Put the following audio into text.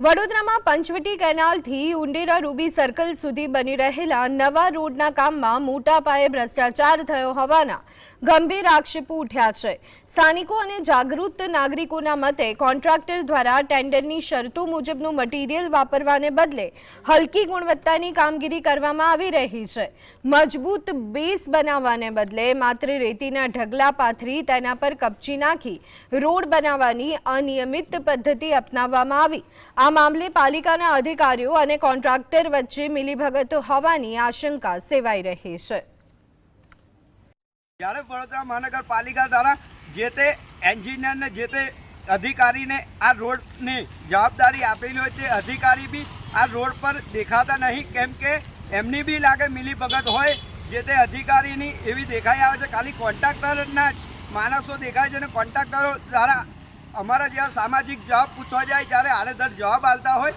વડોદરામાં Panchavati કેનાલથી Undera Ruby circle સુધી બની રહેલા નવા રોડના કામમાં મોટા પાયે ભ્રષ્ટાચાર થયો હોવાના ગંભીર આક્ષેપો ઉઠ્યા છે। સ્થાનિકો અને જાગૃત નાગરિકોના મતે કોન્ટ્રાક્ટર દ્વારા ટેન્ડરની શરતો મુજબનું મટીરીયલ વાપરવાને બદલે હલકી ગુણવત્તાની કામગીરી કરવામાં આવી રહી છે। મજબૂત બેઝ બનાવવાને બદલે માત્ર રેતીના ઢગલા પાથરી તેના પર કપચી નાખી રોડ બનાવવાની અનિયમિત પદ્ધતિ અપનાવવામાં આવી। આ મામલે પાલિકાના અધિકારીઓ અને કોન્ટ્રાક્ટર વચ્ચે મિલીભગત હોવાની આશંકા સેવાઈ રહી છે। જ્યારે વડોદરા મહાનગરપાલિકા દ્વારા જે તે એન્જિનિયરને જે તે અધિકારીને આ રોડની જવાબદારી આપેલી હોય તે અધિકારી બી આ રોડ પર દેખાતા નહીં, કેમ કે એમની બી લાગે મિલીભગત હોય જે તે અધિકારીની એવી દેખાઈ આવે છે। ખાલી કોન્ટ્રાક્ટરના માણસો દેખાય છે અને કોન્ટ્રાક્ટરો દ્વારા અમારા જેવા સામાજિક જવાબ પૂછવા જાય ત્યારે આડેધડ જવાબ આપતા હોય।